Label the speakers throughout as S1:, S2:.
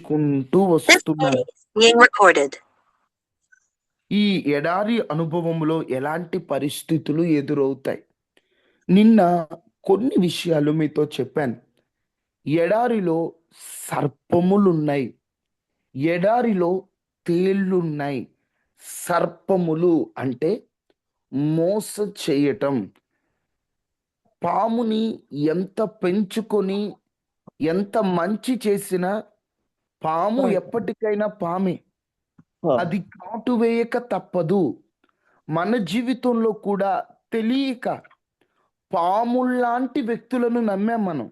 S1: కుంటూ
S2: This
S1: వస్తున్నాను.
S2: meeting is being recorded.
S1: ఈ ఎడారి అనుభవంలో ఎలాంటి పరిస్థితులు ఎదురవుతాయి? నిన్న కొన్ని విషయాలు మీతో చెప్పాను. ఎడారిలో సర్పములున్నాయి. ఎడారిలో తేళ్ళున్నాయి. సర్పములు అంటే మోసం చేయటం. పాముని ఎంత పెంచుకొని, ఎంత మంచి చేసినా పాము ఎప్పటికైనా పామే. అది కాటు వేయక తప్పదు. మన జీవితంలో కూడా తెలియక పాముల్లాంటి వ్యక్తులను నమ్మాం మనం.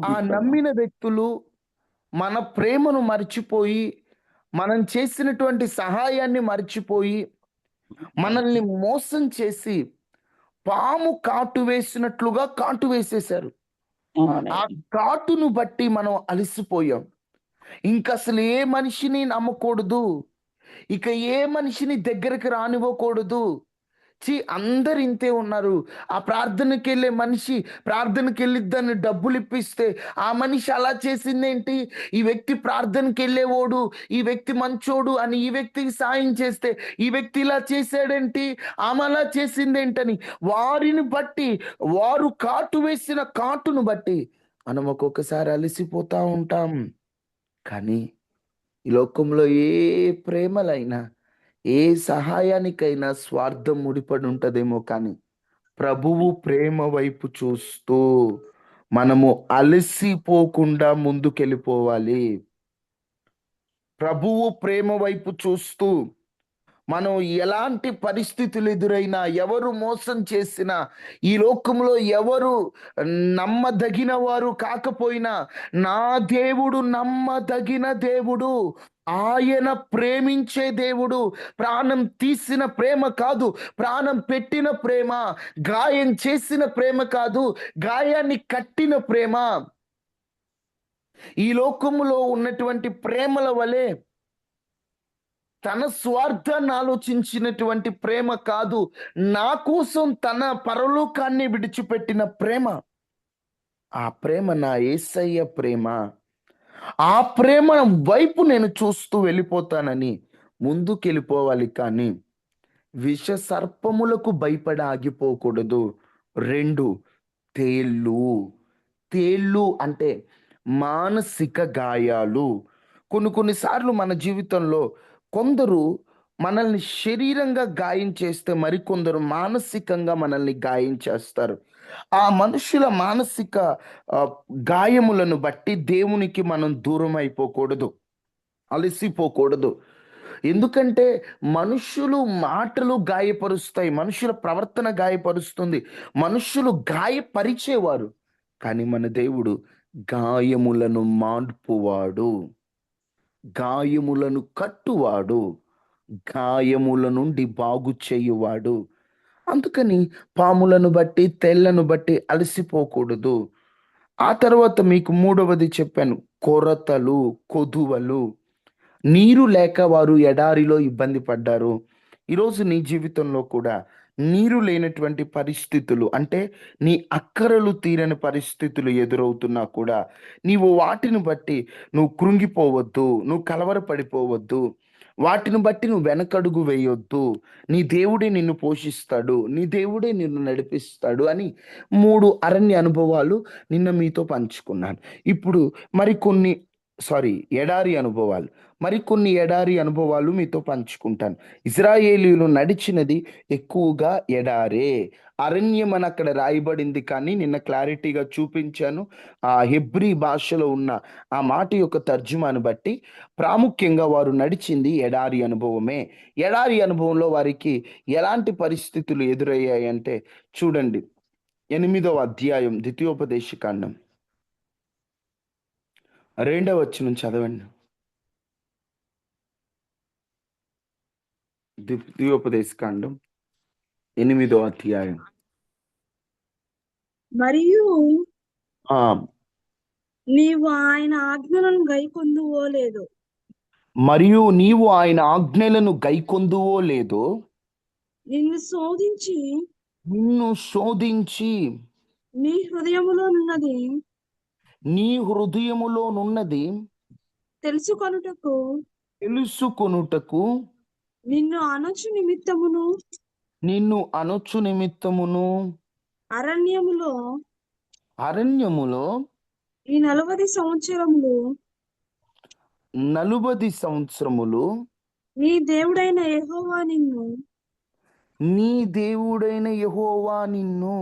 S1: ఆ నమ్మిన వ్యక్తులు మన ప్రేమను మర్చిపోయి, మనం చేసినటువంటి సహాయాన్ని మర్చిపోయి, మనల్ని మోసం చేసి పాము కాటు వేసినట్లుగా కాటు వేసేశారు. ఆ కాటును బట్టి మనం అలసిపోయాం. ఇంకసలు ఏ మనిషిని నమ్మకూడదు. ఇక ఏ మనిషిని దగ్గరికి రానివ్వకూడదు. అందరు ఇంతే ఉన్నారు. ఆ ప్రార్థనకెళ్ళే మనిషి ప్రార్థనకెళ్ళిద్దని డబ్బులు ఇప్పిస్తే ఆ మనిషి అలా చేసిందేంటి, ఈ వ్యక్తి ప్రార్థనకెళ్ళేవాడు, ఈ వ్యక్తి మంచోడు అని ఈ వ్యక్తికి సాయం చేస్తే ఈ వ్యక్తి ఇలా చేశాడేంటి, ఆమె అలా చేసిందేంటని వారిని బట్టి, వారు కాటు వేసిన కాటును బట్టి మనం ఒక్కొక్కసారి అలసిపోతా ఉంటాం. కానీ ఈ లోకంలో ఏ ప్రేమలైనా, ఏ సహాయానికైనా స్వార్థం ముడిపడి ఉంటదేమో, కానీ ప్రభువు ప్రేమ వైపు చూస్తూ మనము అలసిపోకుండా ముందుకెళ్ళిపోవాలి. ప్రభువు ప్రేమ వైపు చూస్తూ మనం ఎలాంటి పరిస్థితులు ఎదురైనా, ఎవరు మోసం చేసినా, ఈ లోకంలో ఎవరు నమ్మదగిన వారు కాకపోయినా, నా దేవుడు నమ్మదగిన దేవుడు. ఆయన ప్రేమించే దేవుడు. ప్రాణం తీసిన ప్రేమ కాదు, ప్రాణం పెట్టిన ప్రేమ. గాయం చేసిన ప్రేమ కాదు, గాయాన్ని కట్టిన ప్రేమ. ఈ లోకములో ఉన్నటువంటి ప్రేమల వలె తన స్వార్థాన్ని ఆలోచించినటువంటి ప్రేమ కాదు, నా కోసం తన పరలోకాన్ని విడిచిపెట్టిన ప్రేమ. ఆ ప్రేమ నా యేసయ్య ప్రేమ. ఆ ప్రేమ వైపు నేను చూస్తూ వెళ్ళిపోతానని ముందుకెళ్ళిపోవాలి. కానీ విష సర్పములకు భయపడి ఆగిపోకూడదు. 2, తేళ్ళు. తేళ్ళు అంటే మానసిక గాయాలు. కొన్నిసార్లు మన జీవితంలో కొందరు మనల్ని శరీరంగా గాయం చేస్తే, మరికొందరు మానసికంగా మనల్ని గాయం చేస్తారు. ఆ మనుషుల మానసిక ఆ, గాయములను బట్టి దేవునికి మనం దూరం అయిపోకూడదు, అలసిపోకూడదు. ఎందుకంటే మనుషులు మాటలు గాయపరుస్తాయి, మనుషుల ప్రవర్తన గాయపరుస్తుంది, మనుషులు గాయపరిచేవారు. కానీ మన దేవుడు గాయములను మాన్పువాడు, గాయములను కట్టువాడు, గాయముల నుండి బాగు చేయువాడు. అందుకని పాములను బట్టి, తెల్లను బట్టి అలసిపోకూడదు. ఆ తర్వాత మీకు మూడవది చెప్పాను, కొరతలు, కొదువలు. నీరు లేక వారు ఎడారిలో ఇబ్బంది పడ్డారు. ఈరోజు నీ జీవితంలో కూడా నీరు లేనటువంటి పరిస్థితులు, అంటే నీ అక్కరలు తీరని పరిస్థితులు ఎదురవుతున్నా కూడా నీవు వాటిని బట్టి నువ్వు కృంగిపోవద్దు, నువ్వు కలవరపడిపోవద్దు. వాటిని బట్టి నువ్వు వెనకడుగు వేయొద్దు. నీ దేవుడే నిన్ను పోషిస్తాడు, నీ దేవుడే నిన్ను నడిపిస్తాడు అని 3 అరణ్య అనుభవాలు నిన్న మీతో పంచుకున్నాను. ఇప్పుడు మరికొన్ని ఎడారి అనుభవాలు, మరికొన్ని ఎడారి అనుభవాలు మీతో పంచుకుంటాను. ఇజ్రాయేలీలు నడిచినది ఎక్కువగా ఎడారే. అరణ్యం అని అక్కడ రాయబడింది, కానీ నిన్న క్లారిటీగా చూపించాను. ఆ హెబ్రీ భాషలో ఉన్న ఆ మాట యొక్క తర్జుమాను బట్టి ప్రాముఖ్యంగా వారు నడిచింది ఎడారి అనుభవమే. ఎడారి అనుభవంలో వారికి ఎలాంటి పరిస్థితులు ఎదురయ్యాయి అంటే చూడండి, 8వ అధ్యాయం ద్వితీయోపదేశకాండం 2వ వచనం చదవండి. ద్వితీయోపదేశకాండం 8వ అధ్యాయం.
S3: మరియు
S1: ఆ
S3: నీవు ఆయన ఆజ్ఞలను గైకొందువో లేదో,
S1: మరియు నీవు ఆయన ఆజ్ఞలను గైకొందువో లేదో,
S3: నిన్ను శోధించి
S1: నిన్ను శోధించి
S3: నీ హృదయములోనున్నది
S1: నీ హృదయములోనున్నది
S3: తెలుసుకొనుటకు
S1: తెలుసుకొనుటకు
S3: నిన్ను అనొచ్చు నిమిత్తమును
S1: నిన్ను అనొచ్చు నిమిత్తమును
S3: అరణ్యములో
S1: అరణ్యములో
S3: ఈ 40 సంవత్సరములు
S1: 40 సంవత్సరములు
S3: నీ దేవుడైన యెహోవా నిన్ను
S1: నీ దేవుడైన యెహోవా నిన్ను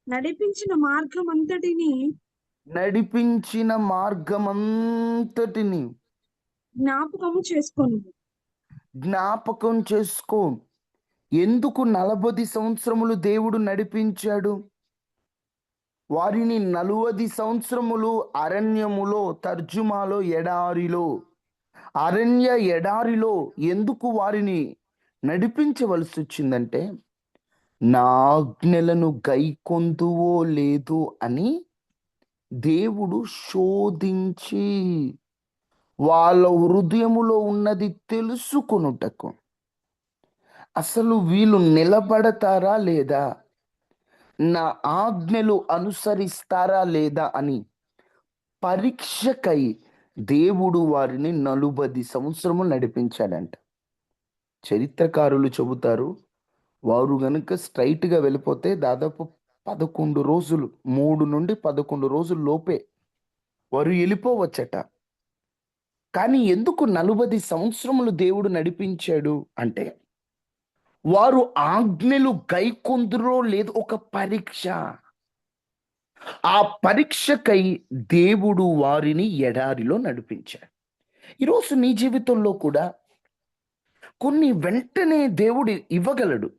S3: నడిపించిన మార్గమంతటిని
S1: నడిపించిన మార్గమంతటిని
S3: జ్ఞాపకము చేసుకొను.
S1: జ్ఞాపకం చేసుకో. ఎందుకు 40 సంవత్సరములు దేవుడు నడిపించాడు? వారిని 40 సంవత్సరములు అరణ్యములో, తర్జుమాలో ఎడారిలో, అరణ్య ఎడారిలో ఎందుకు వారిని నడిపించవలసి వచ్చిందంటే, నా ఆజ్ఞలను గైకొందువో లేదు అని దేవుడు శోధించి వాళ్ళ హృదయములో ఉన్నది తెలుసుకొనుటకు. అసలు వీళ్ళు నిలబడతారా లేదా, నా ఆజ్ఞలు అనుసరిస్తారా లేదా అని పరీక్షకై దేవుడు వారిని 40 సంవత్సరములు నడిపించాడంట. చరిత్రకారులు చెబుతారు, వారు గనుక స్ట్రైట్గా వెళ్ళిపోతే దాదాపు 11 రోజులు, 3 నుండి 11 రోజుల లోపే వారు వెళ్ళిపోవచ్చట. కానీ ఎందుకు 40 సంవత్సరములు దేవుడు నడిపించాడు అంటే, వారు ఆజ్ఞలు గైకొందురో లేదు ఒక పరీక్ష. ఆ పరీక్షకై దేవుడు వారిని ఎడారిలో నడిపించాడు. ఈరోజు నీ జీవితంలో కూడా కొన్ని వెంటనే దేవుడు ఇవ్వగలడు,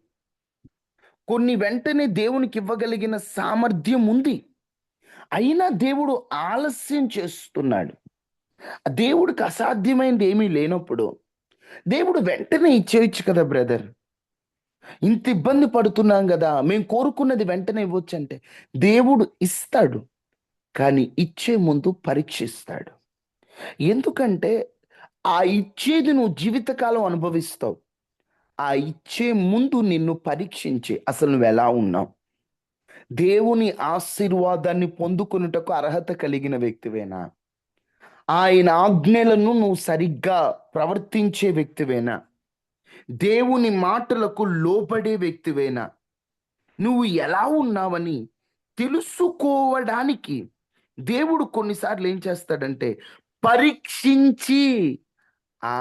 S1: కొన్ని వెంటనే దేవునికి ఇవ్వగలిగిన సామర్థ్యం ఉంది. అయినా దేవుడు ఆలస్యం చేస్తున్నాడు. దేవుడికి అసాధ్యమైనది ఏమీ లేనప్పుడు దేవుడు వెంటనే ఇచ్చేయచ్చు కదా బ్రదర్. ఇంత ఇబ్బంది పడుతున్నాం కదా, మేము కోరుకున్నది వెంటనే ఇవ్వచ్చు అంటే దేవుడు ఇస్తాడు, కానీ ఇచ్చే ముందు పరీక్షిస్తాడు. ఎందుకంటే ఆ ఇచ్చేది నువ్వు జీవితకాలం అనుభవిస్తావు. ఆ ఇచ్చే ముందు నిన్ను పరీక్షించి అసలు నువ్వు ఎలా ఉన్నావు, దేవుని ఆశీర్వాదాన్ని పొందుకొనుటకు అర్హత కలిగిన వ్యక్తివేనా, ఆయన ఆజ్ఞలను నువ్వు సరిగ్గా ప్రవర్తించే వ్యక్తివేనా, దేవుని మాటలకు లోబడే వ్యక్తివేనా, నువ్వు ఎలా ఉన్నావని తెలుసుకోవడానికి దేవుడు కొన్నిసార్లు ఏం చేస్తాడంటే పరీక్షించి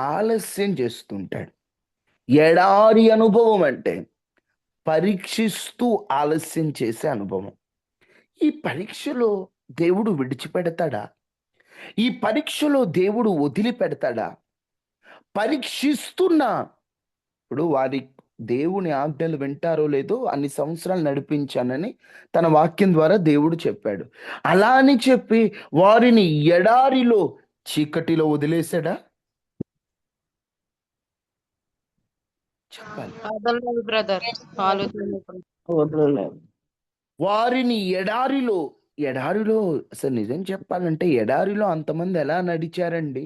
S1: ఆలస్యం చేస్తుంటాడు. ఎడారి అనుభవం అంటే పరీక్షిస్తూ ఆలస్యం చేసే అనుభవం. ఈ పరీక్షలో దేవుడు విడిచిపెడతాడా? ఈ పరీక్షలో దేవుడు వదిలిపెడతాడా? పరీక్షిస్తున్నా ఇప్పుడు వారి దేవుని ఆజ్ఞలు వింటారో లేదో అన్ని సంవత్సరాలు నడిపించానని తన వాక్యం ద్వారా దేవుడు చెప్పాడు. అలా అని చెప్పి వారిని ఎడారిలో చీకటిలో వదిలేశాడా? చెప్పాలి.
S2: వదలలేదు బ్రదర్.
S1: వదలలేదు. వారిని ఎడారిలో అసలు నిజం చెప్పాలంటే ఎడారిలో అంతమంది ఎలా నడిచారండి?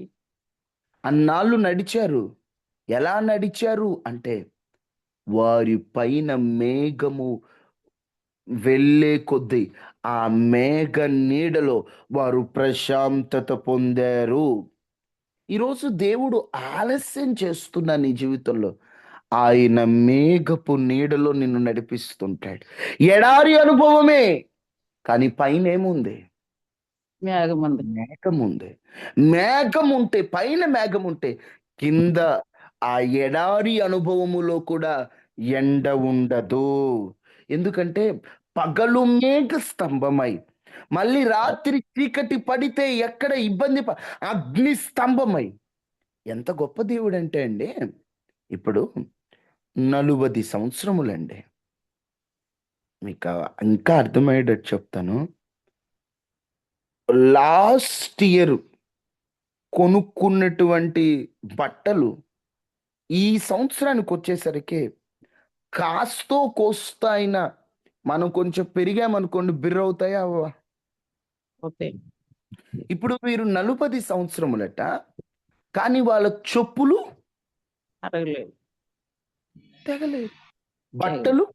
S1: అన్నాళ్ళు నడిచారు. ఎలా నడిచారు అంటే వారి పైన మేఘము వెళ్ళే కొద్దీ ఆ మేఘ నీడలో వారు ప్రశాంతత పొందారు. ఈరోజు దేవుడు ఆలస్యం చేస్తున్న నీ జీవితంలో ఆయన మేఘపు నీడలో నిన్ను నడిపిస్తుంటాడు. ఎడారి అనుభవమే, కానీ పైన ఏముంది? మేఘం ఉంది. మేఘం ఉంటే, పైన మేఘం ఉంటే కింద ఆ ఎడారి అనుభవములో కూడా ఎండ ఉండదు. ఎందుకంటే పగలు మేఘ స్తంభమై మళ్ళీ రాత్రి చీకటి పడితే ఎక్కడ ఇబ్బంది అగ్ని స్తంభమై. ఎంత గొప్ప దేవుడు అంటే అండి, ఇప్పుడు 40 సంవత్సరములండి, మీకు ఇంకా అర్థమయ్యేటట్టు చెప్తాను. లాస్ట్ ఇయర్ కొనుక్కున్నటువంటి బట్టలు ఈ సంవత్సరానికి వచ్చేసరికి కాస్తో కోస్తా అయినా మనం కొంచెం పెరిగామనుకోండి బిర్రవుతాయా అవ్వా? ఇప్పుడు మీరు 40 సంవత్సరములట, కానీ వాళ్ళ చెప్పులు తెగలేదు, బట్టలు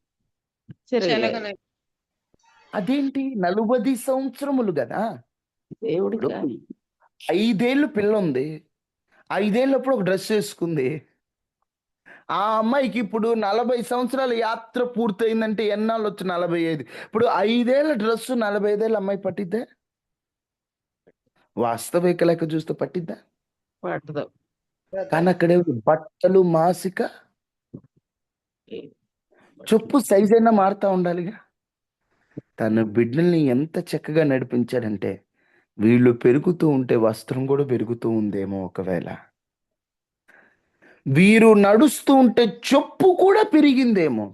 S1: అదేంటి? 40 సంవత్సరములు కదా. 5 ఏళ్ళు పిల్ల ఉంది. 5 ఏళ్ళప్పుడు ఒక డ్రెస్ వేసుకుంది. ఆ అమ్మాయికి ఇప్పుడు 40 సంవత్సరాల యాత్ర పూర్తయిందంటే ఎన్నాళ్ళు వచ్చు? 45. ఇప్పుడు 5 ఏళ్ల డ్రెస్సు 45 ఏళ్ళ అమ్మాయి పట్టిద్దా? వాస్తవిక లెక్క చూస్తే పట్టిద్దా?
S2: పట్టదు.
S1: కానీ అక్కడే బట్టలు మాసిక చెప్పు సైజ్ అయినా మారుతా ఉండాలిగా. తన బిడ్డల్ని ఎంత చక్కగా నడిపించాడంటే, వీళ్ళు పెరుగుతూ ఉంటే వస్త్రం కూడా పెరుగుతూ ఉందేమో ఒకవేళ. వీరు నడుస్తూ ఉంటే చెప్పు కూడా పెరిగిందేమో.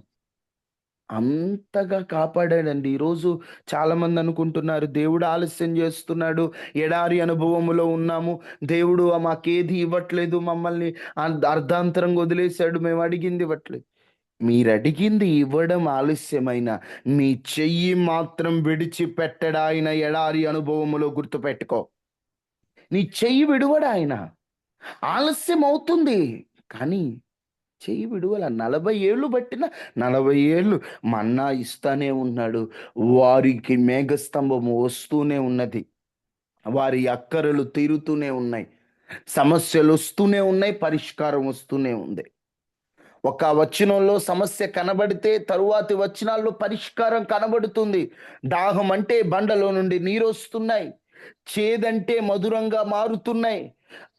S1: అంతగా కాపాడాడండి. ఈరోజు చాలా మంది అనుకుంటున్నారు దేవుడు ఆలస్యం చేస్తున్నాడు, ఎడారి అనుభవములో ఉన్నాము, దేవుడు మాకేది ఇవ్వట్లేదు, మమ్మల్ని అర్ధాంతరంగా వదిలేశాడు, మేము అడిగింది ఇవ్వట్లేదు. మీరు అడిగింది ఇవ్వడం ఆలస్యమైన మీ చెయ్యి మాత్రం విడిచిపెట్టడా ఆయన ఎడారి అనుభవములో గుర్తుపెట్టుకో. నీ చెయ్యి విడువడా ఆయన. ఆలస్యం అవుతుంది కానీ చెయ్యి విడువల. 40 ఏళ్ళు పట్టిన 40 ఏళ్ళు మన్నా ఇస్తానే ఉన్నాడు. వారికి మేఘస్తంభము వస్తూనే ఉన్నది, వారి అక్కరలు తీరుతూనే ఉన్నాయి, సమస్యలు వస్తూనే ఉన్నాయి, పరిష్కారం వస్తూనే ఉంది. ఒక వచనంలో సమస్య కనబడితే తరువాతి వచనాల్లో పరిష్కారం కనబడుతుంది. దాహం అంటే బండలో నుండి నీరు వస్తున్నాయి, చేదంటే మధురంగా మారుతున్నాయి,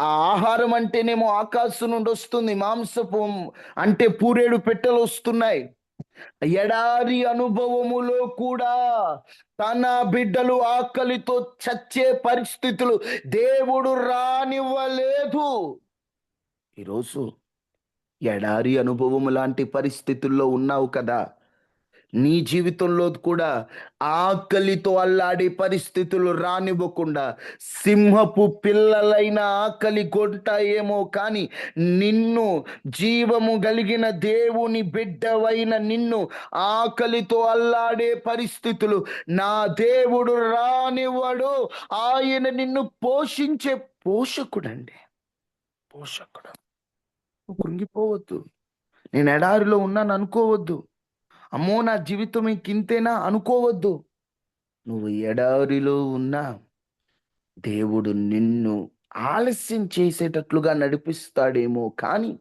S1: ఆ ఆహారం అంటేనేమో ఆకాశం నుండి వస్తుంది, మాంసపు అంటే పూరేడు పెట్టెలు వస్తున్నాయి. ఎడారి అనుభవములో కూడా తన బిడ్డలు ఆకలితో చచ్చే పరిస్థితులు దేవుడు రానివ్వలేదు. ఈరోజు ఎడారి అనుభవము లాంటి పరిస్థితుల్లో ఉన్నావు కదా. నీ జీవితంలో కూడా ఆకలితో అల్లాడే పరిస్థితులు రానివ్వకుండా, సింహపు పిల్లలైన ఆకలి కొంటాయేమో కానీ నిన్ను, జీవము కలిగిన దేవుని బిడ్డవైన నిన్ను ఆకలితో అల్లాడే పరిస్థితులు నా దేవుడు రానివ్వడు. ఆయన నిన్ను పోషించే పోషకుడండి, పోషకుడు. నువ్వు కృంగిపోవద్దు. నేను ఎడారిలో ఉన్నాను అనుకోవద్దు. అమ్మో నా జీవితం ఇంకింతేనా అనుకోవద్దు. నువ్వు ఎడారిలో ఉన్నా దేవుడు నిన్ను ఆలస్యం చేసేటట్లుగా నడిపిస్తాడేమో కానీ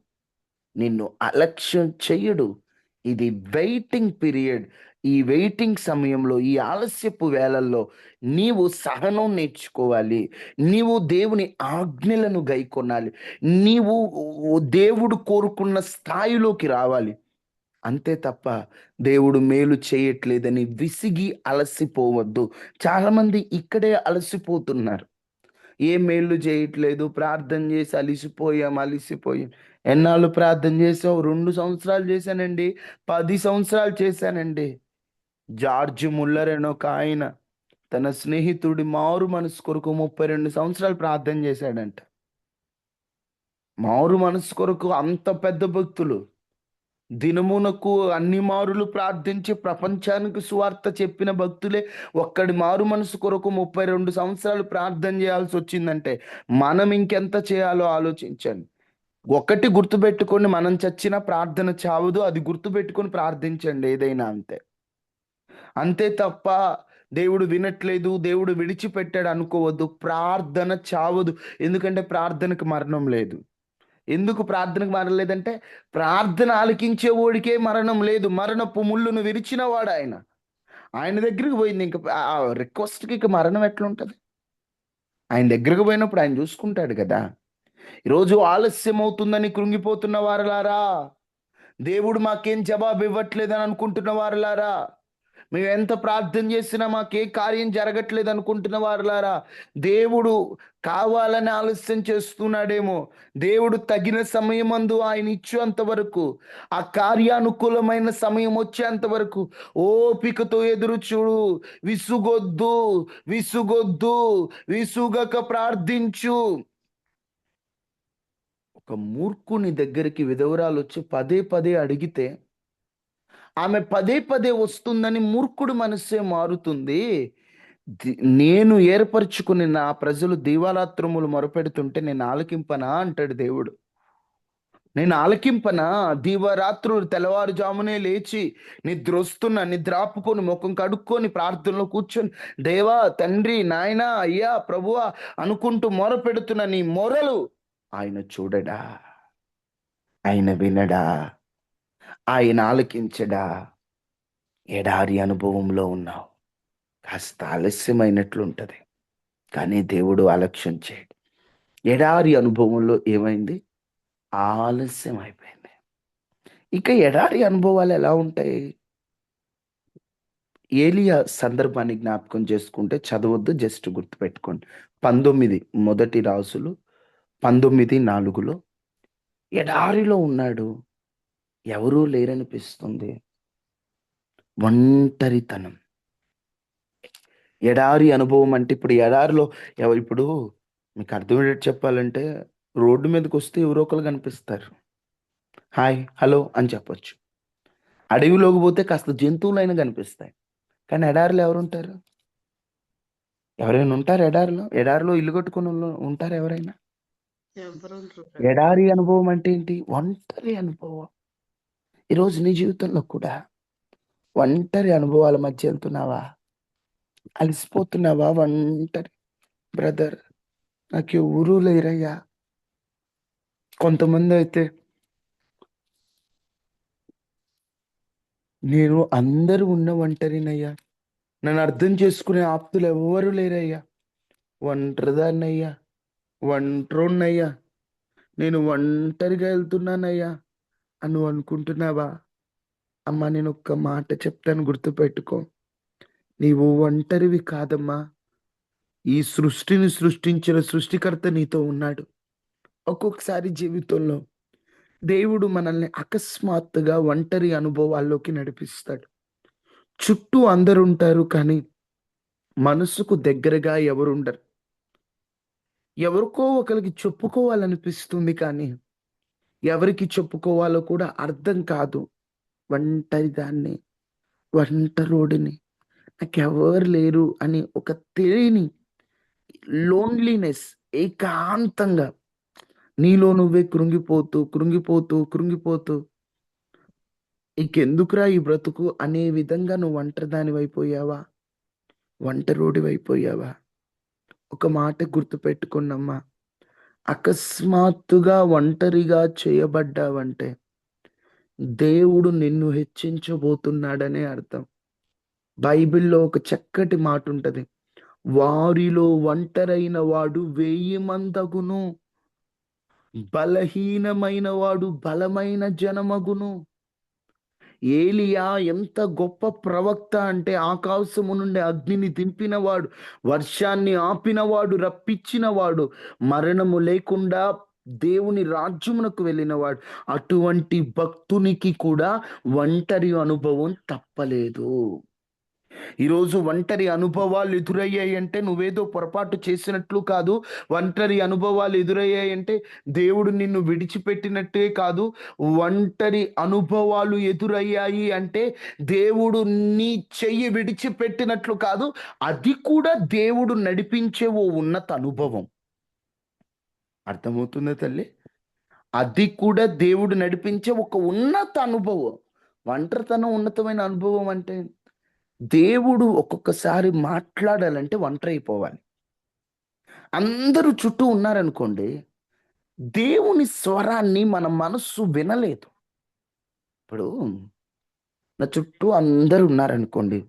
S1: నిన్ను అలక్ష్యం చెయ్యడు. ఇది వెయిటింగ్ పీరియడ్. ఈ వెయిటింగ్ సమయంలో, ఈ ఆలస్యపు వేళల్లో నీవు సహనం నేర్చుకోవాలి, నీవు దేవుని ఆజ్ఞలను గైకొనాలి, నీవు దేవుడు కోరుకున్న స్థాయిలోకి రావాలి. అంతే తప్ప దేవుడు మేలు చేయట్లేదని విసిగి అలసిపోవద్దు. చాలామంది ఇక్కడే అలసిపోతున్నారు. ఏ మేలు చేయట్లేదు, ప్రార్థన చేసి అలిసిపోయాం. ఎన్నాళ్ళు ప్రార్థన చేసావు? 2 సంవత్సరాలు చేశానండి, 10 సంవత్సరాలు చేశానండి. జార్జ్ ముల్లర్ అని ఒక ఆయన తన స్నేహితుడి మారు మనసు కొరకు 32 సంవత్సరాలు ప్రార్థన చేశాడంట. మారు మనసు కొరకు అంత పెద్ద భక్తులు దినమునకు అన్ని మారులు ప్రార్థించి ప్రపంచానికి సువార్త చెప్పిన భక్తులే ఒక్కడి మారు మనసు కొరకు 32 సంవత్సరాలు ప్రార్థన చేయాల్సి వచ్చిందంటే మనం ఇంకెంత చేయాలో ఆలోచించండి. ఒకటి గుర్తుపెట్టుకొని, మనం చచ్చిన ప్రార్థన చావదు, అది గుర్తుపెట్టుకొని ప్రార్థించండి ఏదైనా. అంతే అంతే తప్ప దేవుడు వినట్లేదు, దేవుడు విడిచిపెట్టాడు అనుకోవద్దు. ప్రార్థన చావదు, ఎందుకంటే ప్రార్థనకు మరణం లేదు. ఎందుకు ప్రార్థనకు మరణం లేదంటే ప్రార్థన ఆలకించే ఓడికే మరణం లేదు. మరణపు ముళ్ళును విరిచిన వాడు ఆయన. ఆయన దగ్గరికి పోయింది ఇంకా ఆ రిక్వెస్ట్కి ఇక మరణం ఎట్లుంటది? ఆయన దగ్గరకు పోయినప్పుడు ఆయన చూసుకుంటాడు కదా. ఈరోజు ఆలస్యం అవుతుందని కృంగిపోతున్న వారలారా, దేవుడు మాకేం జవాబు ఇవ్వట్లేదని అనుకుంటున్న వారలారా, మేము ఎంత ప్రార్థన చేసినా మాకే కార్యం జరగట్లేదు అనుకుంటున్న వారులారా, దేవుడు కావాలని ఆలస్యం చేస్తున్నాడేమో. దేవుడు తగిన సమయమందు ఆయన ఇచ్చేంత వరకు, ఆ కార్యానుకూలమైన సమయం వచ్చేంత వరకు ఓపికతో ఎదురు చూడు. విసుగొద్దు, విసుగొద్దు, విసుగక ప్రార్థించు. ఒక మూర్ఖుని దగ్గరికి విధవరాలు వచ్చి పదే పదే అడిగితే ఆమె పదే పదే వస్తుందని మూర్ఖుడు మనస్సే మారుతుంది. నేను ఏర్పరచుకుని నా ప్రజలు దీవారాత్రములు మొరపెడుతుంటే నేను ఆలకింపనా అంటాడు దేవుడు. నేను ఆలకింపనా? దీవరాత్రులు తెల్లవారుజామునే లేచి నిద్రొస్తున్న నిద్రాపుకొని ముఖం కడుక్కొని ప్రార్థనలో కూర్చొని దేవా తండ్రి నాయనా అయ్యా ప్రభువా అనుకుంటూ మొర పెడుతున్న నీ మొరలు ఆయన చూడడా? ఆయన వినడా? ఆయన ఆలకించడా? ఎడారి అనుభవంలో ఉన్నావు, కాస్త ఆలస్యమైనట్లుంటది, కానీ దేవుడు అలక్ష్యం చేయడు. ఎడారి అనుభవంలో ఏమైంది? ఆలస్యం అయిపోయింది. ఇక ఎడారి అనుభవాలు ఎలా ఉంటాయి? ఏలియా సందర్భాన్ని జ్ఞాపకం చేసుకుంటే చదవద్దు, జస్ట్ గుర్తుపెట్టుకోండి. 19 మొదటి రాజులు 19:4 ఎడారిలో ఉన్నాడు, ఎవరూ లేరనిపిస్తుంది, ఒంటరితనం. ఎడారి అనుభవం అంటే ఇప్పుడు ఎడారిలో ఇప్పుడు మీకు అర్థమయ్యేటట్టు చెప్పాలంటే రోడ్డు మీదకి వస్తే ఎవరో ఒకరు కనిపిస్తారు, హాయ్ హలో అని చెప్పొచ్చు. అడవిలోకి పోతే కాస్త జంతువులైనా కనిపిస్తాయి, కానీ ఎడారిలో ఎవరుంటారు? ఎవరైనా ఉంటారు ఎడారిలో? ఎడారిలో ఇల్లు కట్టుకుని ఉంటారు ఎవరైనా? ఎడారి అనుభవం అంటే ఏంటి? ఒంటరి అనుభవం. ఈరోజు నీ జీవితంలో కూడా ఒంటరి అనుభవాల మధ్య వెళ్తున్నావా? అలసిపోతున్నావా? ఒంటరి బ్రదర్, నాకు ఎవరూ లేరయ్యా. కొంతమంది అయితే నేను అందరూ ఉన్న ఒంటరినయ్యా, నన్ను అర్థం చేసుకునే ఆప్తులు ఎవరు లేరయ్యా, ఒంటరిదాన్నయ్యా, ఒంటరినయ్యా, నేను ఒంటరిగా వెళ్తున్నానయ్యా అని నువ్వు అనుకుంటున్నావా? అమ్మా నేను ఒక్క మాట చెప్తాను, గుర్తుపెట్టుకో. నీవు ఒంటరివి కాదమ్మా. ఈ సృష్టిని సృష్టించిన సృష్టికర్త నీతో ఉన్నాడు. ఒక్కొక్కసారి జీవితంలో దేవుడు మనల్ని అకస్మాత్తుగా ఒంటరి అనుభవాల్లోకి నడిపిస్తాడు. చుట్టూ అందరుంటారు, కానీ మనసుకు దగ్గరగా ఎవరుండరు. ఎవరికో ఒకరికి చెప్పుకోవాలనిపిస్తుంది, కానీ ఎవరికి చెప్పుకోవాలో కూడా అర్థం కాదు. ఒంటరిదాన్ని, ఒంటరోడిని, నాకెవరు లేరు అని ఒక తెలియని లోన్లీనెస్, ఏకాంతంగా నీలో నువ్వే కృంగిపోతూ కృంగిపోతూ కృంగిపోతూ ఇంకెందుకురా ఈ బ్రతుకు అనే విధంగా నువ్వు ఒంటరిదానివైపోయావా? ఒంటరోడివైపోయావా? ఒక మాట గుర్తుపెట్టుకున్నమ్మా, అకస్మాత్తుగా ఒంటరిగా చేయబడ్డావంటే దేవుడు నిన్ను హెచ్చించబోతున్నాడనే అర్థం. బైబిల్లో ఒక చక్కటి మాట ఉంటది, వారిలో ఒంటరైన వాడు 1000 మందగును, బలహీనమైన వాడు బలమైన జనమగును. ఏలియా ఎంత గొప్ప ప్రవక్త అంటే, ఆకాశము నుండి అగ్నిని దింపినవాడు, వర్షాన్ని ఆపినవాడు, రప్పించినవాడు, మరణము లేకుండా దేవుని రాజ్యమునకు వెళ్ళినవాడు. అటువంటి భక్తునికి కూడా ఒంటరి అనుభవం తప్పలేదు. ఈరోజు ఒంటరి అనుభవాలు ఎదురయ్యాయంటే నువ్వేదో పొరపాటు చేసినట్లు కాదు. ఒంటరి అనుభవాలు ఎదురయ్యాయంటే దేవుడు నిన్ను విడిచిపెట్టినట్టే కాదు. ఒంటరి అనుభవాలు ఎదురయ్యాయి అంటే దేవుడు నీ చెయ్యి విడిచిపెట్టినట్లు కాదు. అది కూడా దేవుడు నడిపించే ఓ ఉన్నత అనుభవం. అర్థమవుతుందా తల్లి? అది కూడా దేవుడు నడిపించే ఒక ఉన్నత అనుభవం. ఒంటరితనం ఉన్నతమైన అనుభవం అంటే దేవుడు ఒక్కొక్కసారి మాట్లాడాలంటే ఒంటరి అయిపోవాలి. అందరూ చుట్టూ ఉన్నారనుకోండి, దేవుని స్వరాన్ని మన మనస్సు వినలేదు. ఇప్పుడు నా చుట్టూ అందరూ ఉన్నారనుకోండి,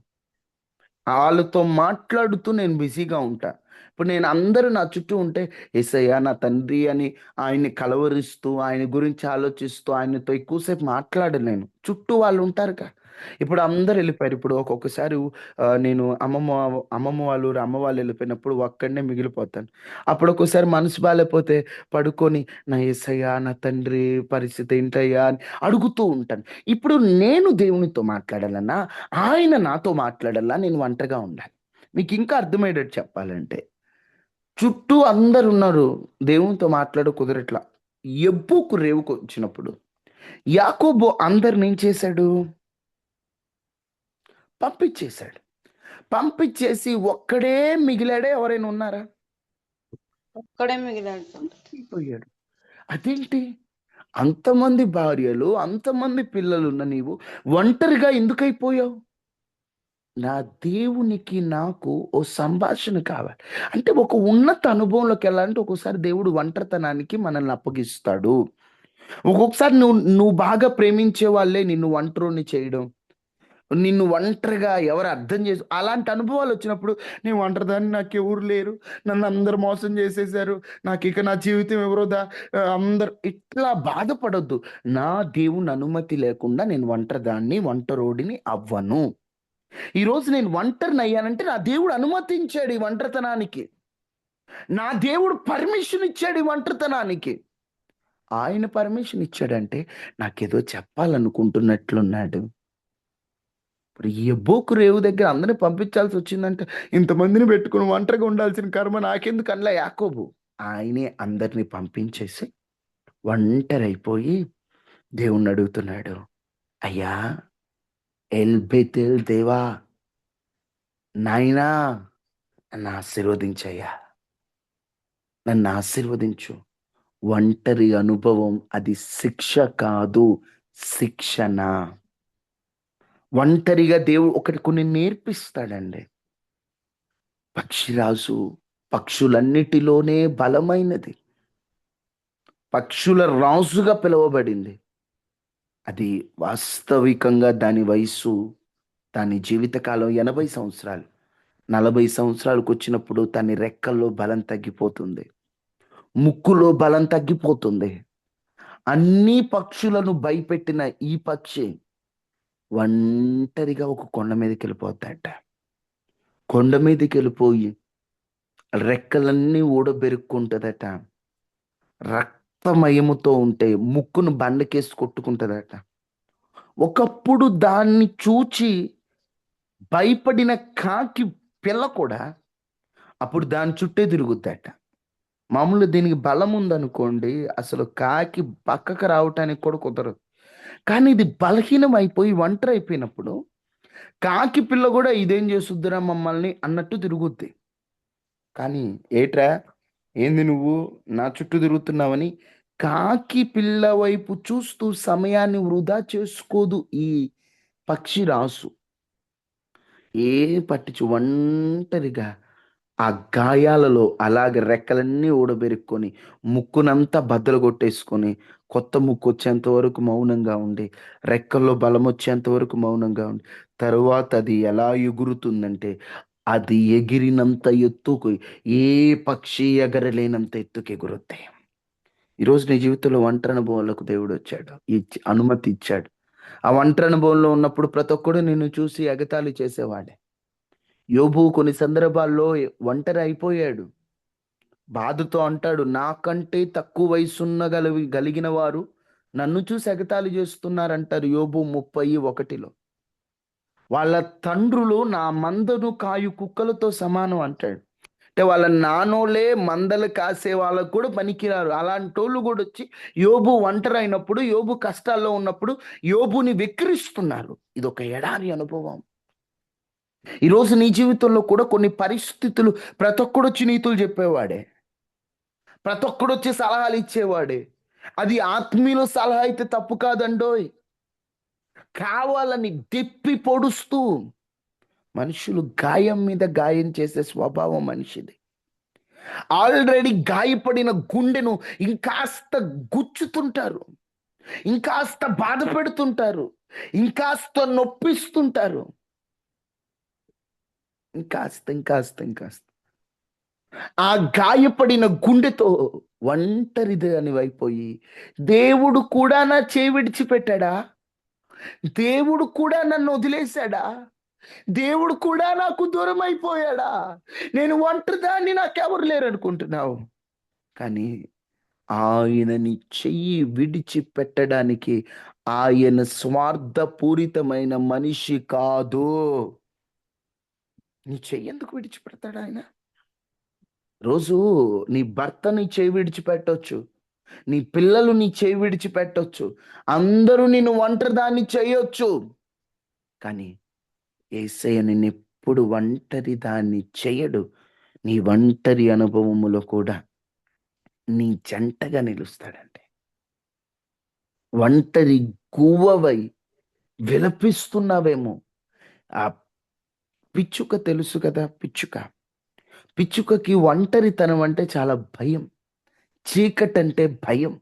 S1: ఆళ్ళతో మాట్లాడుతూ నేను బిజీగా ఉంటా. ఇప్పుడు నేను అందరూ నా చుట్టూ ఉంటే, యేసయ్య నా తండ్రి అని ఆయన్ని కలవరిస్తూ, ఆయన గురించి ఆలోచిస్తూ, ఆయనతో ఎక్కువసేపు మాట్లాడలేను. చుట్టూ వాళ్ళు ఉంటారుగా. ఇప్పుడు అందరూ ఎళ్ళిపోయారు. ఇప్పుడు ఒక్కొక్కసారి నేను అమ్మమ్మ వాళ్ళ ఊరు, అమ్మ వాళ్ళు ఎళ్ళిపోయినప్పుడు ఒక్కడినే మిగిలిపోతాను. అప్పుడు ఒక్కోసారి మనసు బాలేపోతే పడుకొని, నా యేసయ్య, నా తండ్రి పరిస్థితి ఏంటయ్యా అని అడుగుతూ ఉంటాను. ఇప్పుడు నేను దేవునితో మాట్లాడాలన్నా, ఆయన నాతో మాట్లాడాలా, నేను ఒంటరిగా ఉండాలి. మీకు ఇంకా అర్థమయ్యేటట్టు చెప్పాలంటే, చుట్టూ అందరున్నారు, దేవునితో కుదరట్లా. యెబ్బూకు రేవుకొచ్చినప్పుడు యాకోబు అందరిని ఏం చేశాడు? పంపించేశాడు. పంపించేసి ఒక్కడే మిగిలాడా? ఎవరైనా ఉన్నారా?
S2: ఒక్కడే మిగిలాడు.
S1: అయిపోయాడు. అదేంటి? అంతమంది భార్యలు, అంతమంది పిల్లలున్న నీవు ఒంటరిగా ఎందుకైపోయావు? నా దేవునికి నాకు ఓ సంభాషణ కావాలి. అంటే ఒక ఉన్నత అనుభవంలోకి వెళ్ళాలంటే ఒక్కోసారి దేవుడు ఒంటరితనానికి మనల్ని అప్పగిస్తాడు. ఒక్కొక్కసారి నువ్వు బాగా ప్రేమించే వాళ్ళే నిన్ను ఒంటరిని చేయడం, నిన్ను ఒంటరిగా ఎవరు అర్థం చేసు అలాంటి అనుభవాలు వచ్చినప్పుడు నేను ఒంటరిదాన్ని, నాకెవరు లేరు, నన్ను అందరూ మోసం చేసేసారు, నాకిక నా జీవితం ఎవరోదా అందరు ఇట్లా బాధపడొద్దు. నా దేవుని అనుమతి లేకుండా నేను ఒంటరిదాన్ని, ఒంటరోడిని అవ్వను. ఈరోజు నేను ఒంటరిని అయ్యానంటే నా దేవుడు అనుమతించాడు ఈ ఒంటరితనానికి. నా దేవుడు పర్మిషన్ ఇచ్చాడు ఈ ఒంటరితనానికి. ఆయన పర్మిషన్ ఇచ్చాడంటే నాకేదో చెప్పాలనుకుంటున్నట్లున్నాడు. ఇప్పుడు ఈ ఎబ్బోకు రేవు దగ్గర అందరిని పంపించాల్సి వచ్చిందంటే ఇంతమందిని పెట్టుకుని ఒంటరిగా ఉండాల్సిన కర్మ నాకెందుకు అనలా యాకోబు. ఆయనే అందరిని పంపించేసి ఒంటరైపోయి దేవుణ్ణి అడుగుతున్నాడు, అయ్యా ఎల్బెతెల్ దేవా, నాయనా నన్ను ఆశీర్వదించయ్యా, నన్ను ఆశీర్వదించు. ఒంటరి అనుభవం అది శిక్ష కాదు, శిక్షణ. ఒంటరిగా దేవుడు ఒకటి కొన్ని నేర్పిస్తాడండి. పక్షిరాజు పక్షులన్నిటిలోనే బలమైనది, పక్షుల రాజుగా పిలువబడింది. అది వాస్తవికంగా దాని వయస్సు, దాని జీవితకాలం 80 సంవత్సరాలు. 40 సంవత్సరాలకు వచ్చినప్పుడు దాని రెక్కల్లో బలం తగ్గిపోతుంది, ముక్కులో బలం తగ్గిపోతుంది. అన్ని పక్షులను భయపెట్టిన ఈ పక్షి ఒంటరిగా ఒక కొండ మీదకి వెళ్ళిపోతాడట. కొండ మీదకి వెళ్ళిపోయి రెక్కలన్నీ ఊడబెరుక్కుంటదట. రక్తమయముతో ఉంటే ముక్కును బండకేసి కొట్టుకుంటదట. ఒకప్పుడు దాన్ని చూచి భయపడిన కాకి పిల్ల కూడా అప్పుడు దాని చుట్టే తిరుగుద్దట. మామూలు దీనికి బలం ఉందనుకోండి, అసలు కాకి పక్కకు రావటానికి కూడా కుదరదు. కానీ ఇది బలహీనం అయిపోయి ఒంటరి అయిపోయినప్పుడు కాకి పిల్ల కూడా ఇదేం చేస్తుందిరా మమ్మల్ని అన్నట్టు తిరుగుద్ది. కానీ ఏట్రా, ఏంది నువ్వు నా చుట్టూ తిరుగుతున్నావని కాకి పిల్ల వైపు చూస్తూ సమయాన్ని వృధా చేసుకోదు ఈ పక్షి రాసు. ఏ పట్టించు ఒంటరిగా ఆ గాయాలలో అలాగే రెక్కలన్నీ ఊడబెరుక్కొని ముక్కునంతా బద్దలు కొట్టేసుకొని కొత్త ముక్కు వచ్చేంత వరకు మౌనంగా ఉండి రెక్కల్లో బలం వచ్చేంత వరకు మౌనంగా ఉండి తరువాత అది ఎలా ఎగురుతుందంటే అది ఎగిరినంత ఎత్తుకు ఏ పక్షి ఎగరలేనంత ఎత్తుకు ఎగురుతాయి. ఈరోజు నీ జీవితంలో ఒంటరి అనుభవాలకు దేవుడు వచ్చాడు, అనుమతి ఇచ్చాడు. ఆ ఒంటరి అనుభవంలో ఉన్నప్పుడు ప్రతి ఒక్కడు నిన్ను చూసి ఎగతాళి చేసేవాడే. యోబు కొన్ని సందర్భాల్లో ఒంటరి అయిపోయాడు. బాధతో అంటాడు, నాకంటే తక్కువ వయసున్న గలిగిన వారు నన్ను చూసి ఎగతాళి చేస్తున్నారంటారు. యోబు 31లో వాళ్ళ తండ్రులు నా మందను కాయు కుక్కలతో సమానం అంటాడు. అంటే వాళ్ళ నానోలే మందలు కాసే వాళ్ళకు కూడా పనికిరారు. అలాంటి వాళ్ళు కూడా వచ్చి యోబు ఒంటరి అయినప్పుడు, యోబు కష్టాల్లో ఉన్నప్పుడు యోబుని వెక్కిరిస్తున్నారు. ఇది ఒక ఎడారి అనుభవం. ఈరోజు నీ జీవితంలో కూడా కొన్ని పరిస్థితులు ప్రతి ఒక్కడు వచ్చి నీతులు చెప్పేవాడే, ప్రతి ఒక్కడు వచ్చి సలహాలు ఇచ్చేవాడే. అది ఆత్మీయుల సలహా అయితే తప్పు కాదండోయ్. కావాలని దెప్పి పొడుస్తూ మనుషులు గాయం మీద గాయం చేసే స్వభావం మనిషిది. ఆల్రెడీ గాయపడిన గుండెను ఇంకాస్త గుచ్చుతుంటారు, ఇంకాస్త బాధ పెడుతుంటారు, ఇంకాస్త నొప్పిస్తుంటారు, ఇంకాస్త ఇంకాస్త ఇంకాస్త ఆ గాయపడిన గుండెతో ఒంటరిది అని అయిపోయి దేవుడు కూడా నా చేయి విడిచిపెట్టాడా, దేవుడు కూడా నన్ను వదిలేశాడా, దేవుడు కూడా నాకు దూరం అయిపోయాడా, నేను ఒంటరిదాన్ని, నాకెవరు లేరు అనుకుంటున్నావు. కానీ ఆయనని చెయ్యి విడిచిపెట్టడానికి ఆయన స్వార్థపూరితమైన మనిషి కాదు. నీ చెయ్యి ఎందుకు విడిచిపెడతాడు ఆయన? రోజు నీ భర్త నీ చేయి విడిచిపెట్టొచ్చు, నీ పిల్లలు నీ చేయి విడిచిపెట్టొచ్చు, అందరూ నిన్ను ఒంటరిదాన్ని చేయొచ్చు. కానీ యేసయ్య నిన్నెప్పుడు ఒంటరి దాన్ని చేయడు. నీ ఒంటరి అనుభవములో కూడా నీ జంటగా నిలుస్తాడంటే ఒంటరి గువ్వవై విలపిస్తున్నావేమో. ఆ పిచ్చుక తెలుసు కదా! పిచ్చుకకి ఒంటరితనం అంటే చాలా భయం. చీకటంటే భయం.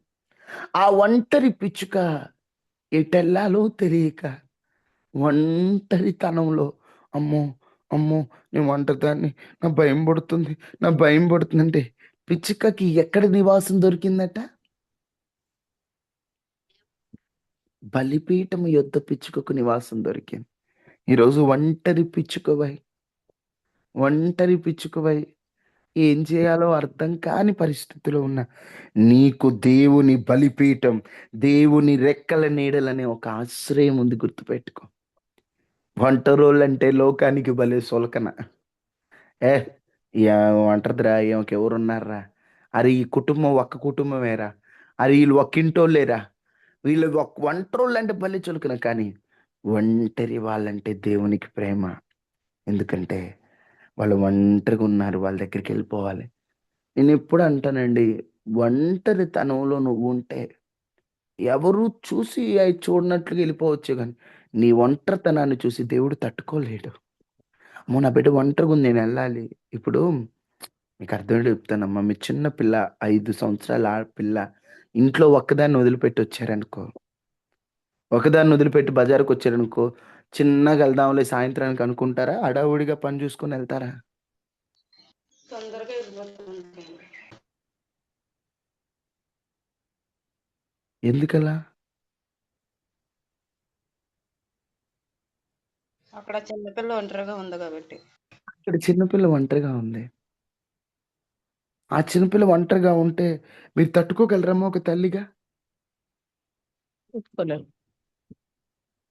S1: ఆ ఒంటరి పిచ్చుక ఎటెళ్ళాలో తెలియక ఒంటరితనంలో, అమ్మో! అమ్మో! నేను ఒంటరిదాన్ని. నా భయం పడుతుందంటే పిచ్చుకకి ఎక్కడ నివాసం దొరికిందట? బలిపీఠం యొద్ద పిచ్చుకకు నివాసం దొరికింది. ఈరోజు ఒంటరి పిచ్చుకవై ఏం చేయాలో అర్థం కాని పరిస్థితిలో ఉన్న నీకు దేవుని బలిపీఠం, దేవుని రెక్కల నీడలనే ఒక ఆశ్రయం ఉంది, గుర్తుపెట్టుకో. ఒంటరోళ్ళంటే లోకానికి భలే సొలకన. ఏ ఒంటరిదిరా, ఎవరున్నారా? అరే ఈ కుటుంబం ఒక్క కుటుంబమేరా, అరే వీళ్ళు ఒక్కింటోళ్ళేరా, వీళ్ళు ఒంటరోళ్ళంటే భలే చులకన. కానీ ఒంటరి వాళ్ళంటే దేవునికి ప్రేమ. ఎందుకంటే వాళ్ళు ఒంటరిగా ఉన్నారు, వాళ్ళ దగ్గరికి వెళ్ళిపోవాలి. నేను ఎప్పుడు అంటానండి, ఒంటరితనంలో నువ్వు ఉంటే ఎవరు చూసి అయి చూడనట్లుగా వెళ్ళిపోవచ్చు, కానీ నీ ఒంటరితనాన్ని చూసి దేవుడు తట్టుకోలేడు. అమ్మో! నా బిడ్డ ఒంటరిగా ఉంది, నేను వెళ్ళాలి. ఇప్పుడు మీకు అర్థమయ్యేట్టు చెప్తానమ్మా. మీ చిన్న పిల్ల, 5 సంవత్సరాల పిల్ల ఇంట్లో ఒక్కదాన్ని వదిలిపెట్టి వచ్చారనుకో, ఒకదాన్ని వదిలిపెట్టి బజారుకి వచ్చారనుకో, చిన్నగా వెళ్దాంలే సాయంత్రానికి అనుకుంటారా? హడావుడిగా పని చూసుకొని వెళ్తారా?
S2: తొందరగా వెళ్ళిపోతుంటాను.
S1: ఎందుకలా?
S2: అక్కడ చిన్నపిల్ల ఒంటరిగా ఉంది కాబట్టి.
S1: ఇక్కడ చిన్నపిల్ల ఒంటరిగా ఉంది. ఆ చిన్నపిల్ల ఒంటరిగా ఉంటే మీరు తట్టుకోగలరమ్మా ఒక తల్లిగా?
S2: ఒప్పుకోలేను.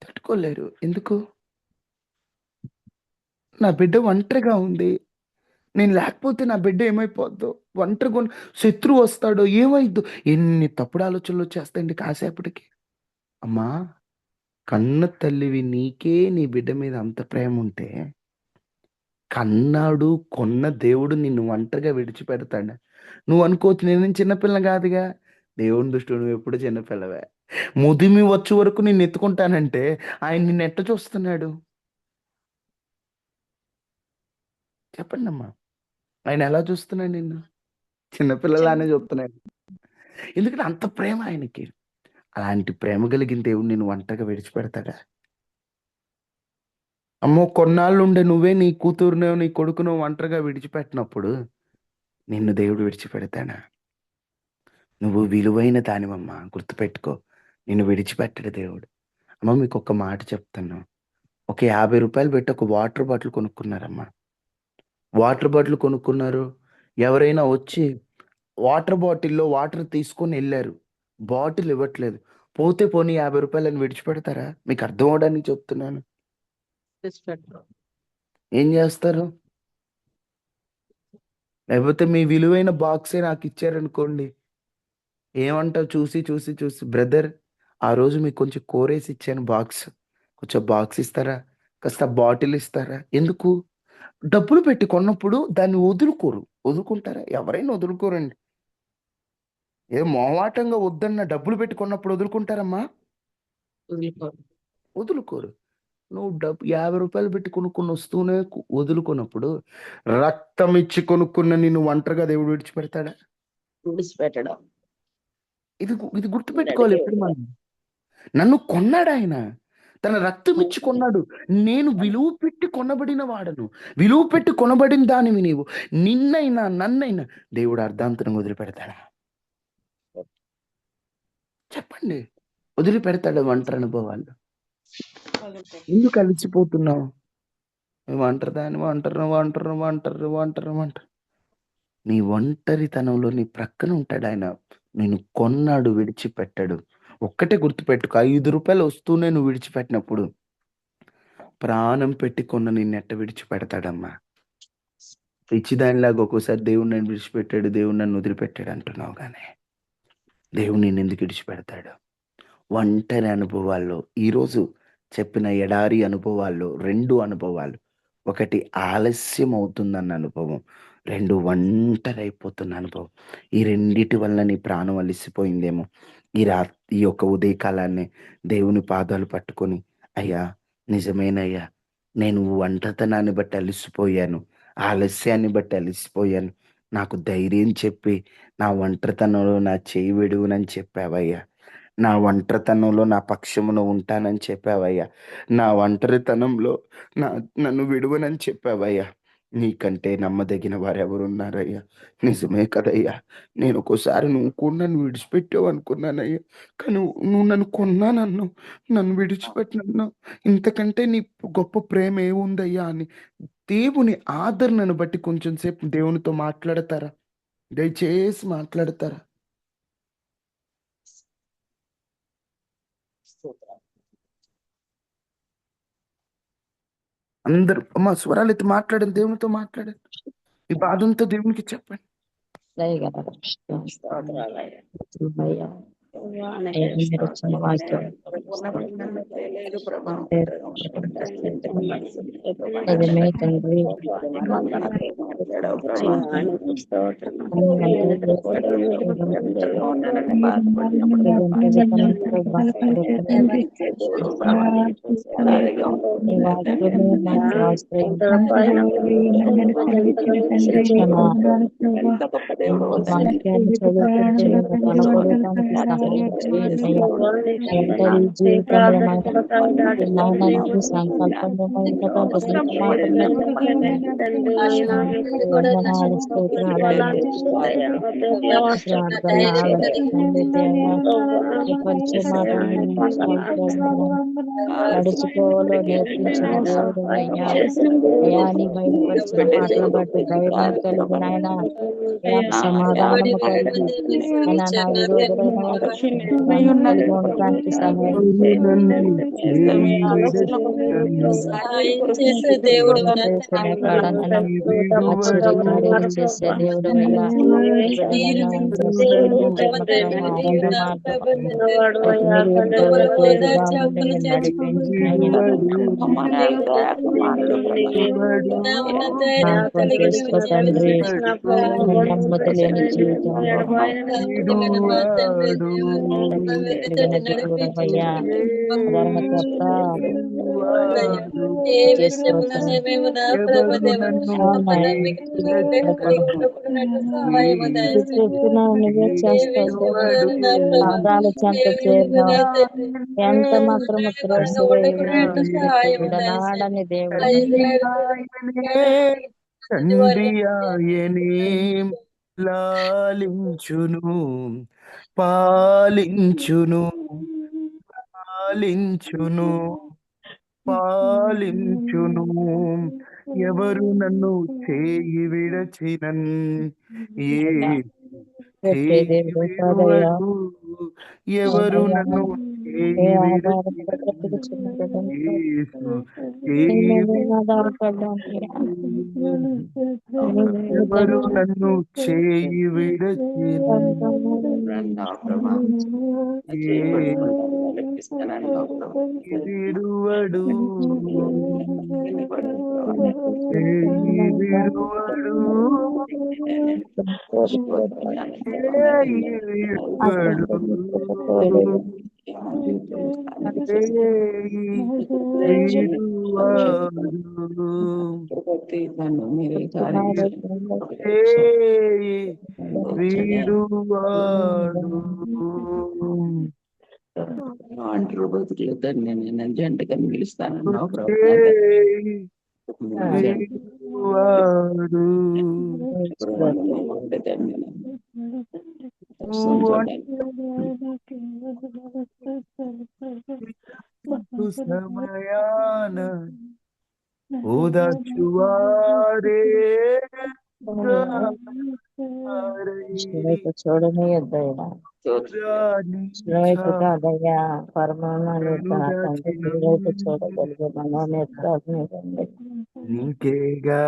S1: తట్టుకోలేరు. ఎందుకు? నా బిడ్డ ఒంటరిగా ఉంది. నేను లేకపోతే నా బిడ్డ ఏమైపోద్దో? ఒంటరిగా శత్రువు వస్తాడో, ఏమైద్దో? ఎన్ని తప్పుడు ఆలోచనలు వచ్చేస్తాయండి కాసేపటికి. అమ్మా, కన్న తల్లివి నీకే నీ బిడ్డ మీద అంత ప్రేమ ఉంటే, కన్నాడు, కొన్న దేవుడు నిన్ను ఒంటరిగా విడిచిపెడతాడా? నువ్వు అనుకోవచ్చు నేనేం చిన్నపిల్ల కాదుగా. దేవుని దృష్టిలో నువ్వు ఎప్పుడు చిన్నపిల్లవే. ముదిమి వచ్చే వరకు నిన్ను ఎత్తుకుంటానంటే ఆయన నిన్ను ఎట్ట చూస్తున్నాడు? చెప్పండమ్మా. ఆయన ఎలా చూస్తున్నాడు నిన్ను? చిన్నపిల్లలానే
S2: చిన్న
S1: చూస్తున్నాడు. ఎందుకంటే అంత ప్రేమ ఆయనకి. అలాంటి ప్రేమ కలిగిన దేవుడు నిన్ను ఒంటరిగా విడిచిపెడతాడా? అమ్మో! కొన్నాళ్ళుండే నువ్వే నీ కూతురునో, నీ కొడుకునో ఒంటరిగా విడిచిపెట్టినప్పుడు నిన్ను దేవుడు విడిచిపెడతాడా? నువ్వు విలువైన దానివమ్మా, గుర్తుపెట్టుకో. నిన్ను విడిచిపెట్టడు దేవుడు. అమ్మ, మీకొక మాట చెప్తాను. ఒక రూ. 50 పెట్టి ఒక వాటర్ బాటిల్ కొనుక్కున్నారమ్మా. వాటర్ బాటిల్ కొనుక్కున్నారు. ఎవరైనా వచ్చి వాటర్ బాటిల్‌లో వాటర్ తీసుకొని ఎళ్లారు. బాటిల్ ఇవ్వట్లేదు. పోతే పోనీ రూ. 50 అని విడిచిపెడతారా? మీకు అర్థం అవ్వడానికి చెప్తున్నాను.
S2: విడిచిపెట్టను.
S1: ఏం జేస్తారు? లేకపోతే మీ విలువైన బాక్సే నాకిచ్చారనుకోండి. ఏమంటావు? చూసి, బ్రదర్, ఆ రోజు మీకు కొంచెం కూరేసి ఇచ్చాను బాక్స్. కొంచెం బాక్స్ ఇస్తారా? కాస్త బాటిల్ ఇస్తారా? ఎందుకు? డబ్బులు పెట్టి కొన్నప్పుడు దాన్ని వదులుకోరు. వదులుకుంటారా? ఎవరైనా వదులుకోరండి. మొహమాటంగా వద్దన్న డబ్బులు పెట్టి కొన్నప్పుడు వదులుకుంటారమ్మా?
S2: వదులుకోను.
S1: వదులుకోరు. నువ్వు రూ. 50 పెట్టి కొనుక్కున్న వస్తువునే వదులుకున్నప్పుడు, రక్తం ఇచ్చి కొనుక్కున్న నిన్ను ఒంటరిగా దేవుడు విడిచిపెడతాడా?
S2: విడిచిపెట్టడం.
S1: ఇది గుర్తుపెట్టుకోవాలి
S2: అడిగే
S1: ఎప్పుడు మనం. నన్ను కొన్నాడాయన. తన రక్తం ఇచ్చి కొన్నాడు. నేను విలువ పెట్టి కొనబడిన వాడను. విలువ పెట్టి కొనబడిన దానివి నీవు. నిన్నైనా, నన్నైనా దేవుడు అర్ధాంతరంగా వదిలిపెడతాడా? చెప్పండి. వదిలిపెడతాడా ఒంటరి అనుభవాలు?
S2: వదిలిపెట్టను.
S1: ఎందుకు అలసిపోతున్నావు? నువ్వు ఒంటరిదానివి, ఒంటరి. నీ ఒంటరితనంలో నీ ప్రక్కన ఉంటాడాయన. నిన్ను కొన్నాడు, విడిచిపెట్టాడు. ఒక్కటే గుర్తుపెట్టుకో, రూ. 5 వస్తూనే నువ్వు విడిచిపెట్టినప్పుడు, ప్రాణం పెట్టి కొన్న నిన్నెట్ట విడిచిపెడతాడమ్మా? పిచ్చిదానిలాగా ఒక్కోసారి దేవుడు నన్ను విడిచిపెట్టాడు, దేవుడు నన్ను వదిలిపెట్టాడు అంటున్నావు గానీ, దేవుడు నిన్నెందుకు విడిచిపెడతాడు? ఒంటరి అనుభవాల్లో ఈరోజు చెప్పిన ఎడారి అనుభవాల్లో 2 అనుభవాలు. ఒకటి ఆలస్యం అవుతుందన్న అనుభవం. రెండు ఒంటరైపోతున్నాను ప్రభు. ఈ రెండిటి వల్ల నీ ప్రాణం అలిసిపోయిందేమో. ఈ యొక్క ఉదయకాలాన్నే దేవుని పాదాలు పట్టుకొని, అయ్యా నిజమేనయ్యా, నేను ఒంటరితనాన్ని బట్టి అలిసిపోయాను, ఆలస్యాన్ని బట్టి అలిసిపోయాను. నాకు ధైర్యం చెప్పి నా ఒంటరితనంలో నా చేయి విడువనని చెప్పావయ్యా. నా ఒంటరితనంలో నా పక్షమున ఉంటానని చెప్పావయ్యా. నా ఒంటరితనంలో నన్ను విడువనని చెప్పావయ్యా. నీకంటే నమ్మదగిన వారెవరున్నారయ్యా? నిజమే కదయ్యా! నేను ఒక్కోసారి నువ్వు కూడా నన్ను విడిచిపెట్టావు అనుకున్నానయ్యా. కానీ నువ్వు నన్ను కొన్నానన్నావు. నన్ను విడిచిపెట్టనన్నావు. ఇంతకంటే నీ గొప్ప ప్రేమ ఏముందయ్యా అని దేవుని ఆదరణను బట్టి కొంచెం సేపు దేవునితో మాట్లాడతారా? దయచేసి మాట్లాడతారా?
S2: స్తోత్రం.
S1: అందరూ అమ్మ స్వరాలెత్తి మాట్లాడండి. దేవునితో మాట్లాడండి. ఈ బాధంతా దేవునికి చెప్పండి.
S2: దయగల స్తోత్రాలయ్యా. అయ్యా. అయ్యా, మీరు ఇచ్చిన వాక్యం లేదు ప్రభా. నిజమే తండ్రి. ఈ వాక్యము మాకు ఆశ్రయం వాక్యాన్ని చదువుకుంటే మేము బలపడటానికి సహాయం చేయండి అయ్యా. ఒంటరి జీవితంలో నాయనానికి సంకల్పంలో మాత్రమే వందనాలు స్తోత్రాలు ప్రార్థన ఆలస్యండి దేవా. ఈ పరిచయ మాటలు నడుచుకోవాలో నేర్పించిన దేవుడు అయ్యా. అయ్యా నీ బయలుపరిచిన మాటలు బట్టి ధైర్యం కలిగి నాయన సమాధానము కలిగి అయినా నా విరోధులైన కలిగి ఉండటానికి సహాయం ఆశ్చర్యకార్యాలు చేసే దేవుడు అయ్యా. నడిపించి తండ్రి నమ్మతలేని జీవితంలో అయ్యా ఉదాహరణ తప్ప నువ్వే చేస్తావు. పాదాల చెంత చేరిన ఎంత మాత్రము త్రోసివేయడాడని దేవుడు
S1: తండ్రి ఆయనే లాలించును, పాలించును, పాలించును, పాలించును. ఎవరు నన్ను చేయి విడచినన్ చేయి విడువడు. ఎవరు నన్ను చేయి విడచినన్ యేసు చేయి విడువడు. ఎవరు నన్ను చేయి విడచినన్ విడువడు. చేయి విడువడు. చేయి విడువడు.
S2: అంటారు బతుకులేదని నేను జంటగా పిలుస్తానన్నావు
S1: సమయాన ఓదార్చువారే
S2: చూడనే వద్దయ్యా. వైపు కాదయ్యా పరమాన్ని వైపు చూడగలిగే మనోనేత్రాన్ని
S1: నీకేగా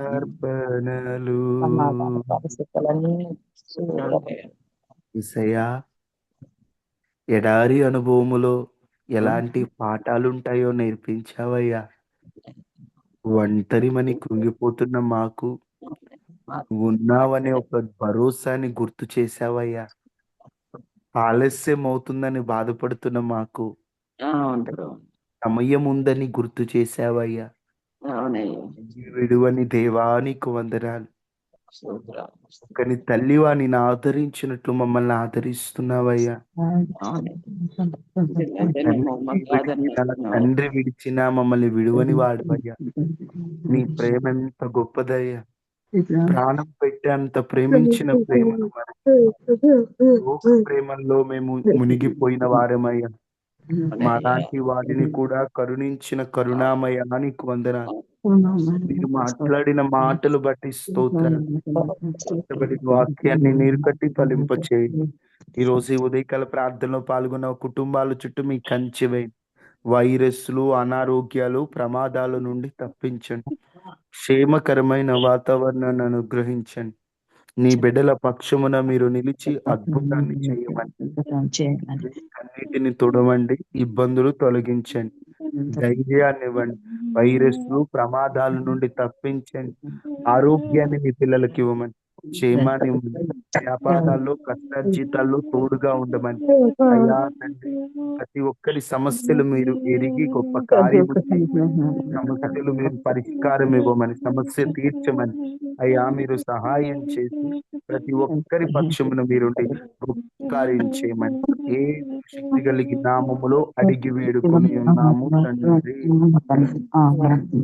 S1: అర్పణలు.
S2: పరిస్థితులన్నీ
S1: యేసయ్యా, ఎడారి అనుభవములో ఎలాంటి పాఠాలుంటాయో నేర్పించావయ్యా. ఒంటరిమని కృంగిపోతున్న మాకు ఉన్నావనే ఒక భరోసాని గుర్తు చేశావయ్యా. ఆలస్యం అవుతుందని బాధపడుతున్న మాకు
S2: అవును
S1: సమయం ఉందని గుర్తు చేశావయ్యా.
S2: అవునయ్యా.
S1: విడువని దేవానికి వందనాలు. కానీ తల్లివా నేను ఆదరించినట్లు మమ్మల్ని ఆదరిస్తున్నావయ్యా. తండ్రి విడిచినా మమ్మల్ని విడువని వాడవయ్యా. నీ ప్రేమ ఎంత గొప్పదయ్యా. ప్రాణం పెట్టి అంత ప్రేమించిన ప్రేమను లోక ప్రేమల్లో మేము మునిగిపోయిన వారమయ్యా. మాలాంటి వారిని కూడా కరుణించిన కరుణామయానికి వందనాలు. మీరు మాట్లాడిన మాటలు బట్టి స్తోత్రాలు. వాక్యాన్ని నీరు కట్టి ఫలింపచేయండి. ఈరోజు ఈ ఉదయకాల ప్రార్థనలో పాల్గొన్న కుటుంబాల చుట్టూ మీ కంచె వేయండి. వైరస్లు, అనారోగ్యాలు, ప్రమాదాల నుండి తప్పించండి. క్షేమకరమైన వాతావరణాన్ని అనుగ్రహించండి. నీ బిడ్డల పక్షమున మీరు నిలిచి అద్భుతాన్ని చేయమని, కన్నీటిని తొడవండి, ఇబ్బందులు తొలగించండి, ధైర్యాన్ని ఇవ్వండి, వైరస్లు, ప్రమాదాల నుండి తప్పించండి, ఆరోగ్యాన్ని మీ పిల్లలకి ఇవ్వమని, క్షేమాన్ని ఇవ్వమని, వ్యాపారాల్లో కష్టార్జితాల్లో తోడుగా ఉండమని. అయ్యా తండ్రి, ప్రతి ఒక్కరి సమస్యలు మీరు ఎరిగి గొప్ప కార్యము చేసి, సమస్యలు మీరు పరిష్కారం ఇవ్వమని, సమస్య తీర్చమని అయ్యా మీరు సహాయం చేసి ప్రతి ఒక్కరి పక్షమున మీరుండి గొప్ప కార్యం చేయమని ఏ శక్తి కలిగి నామములో అడిగి వేడుకొని ఉన్నాము తండ్రి.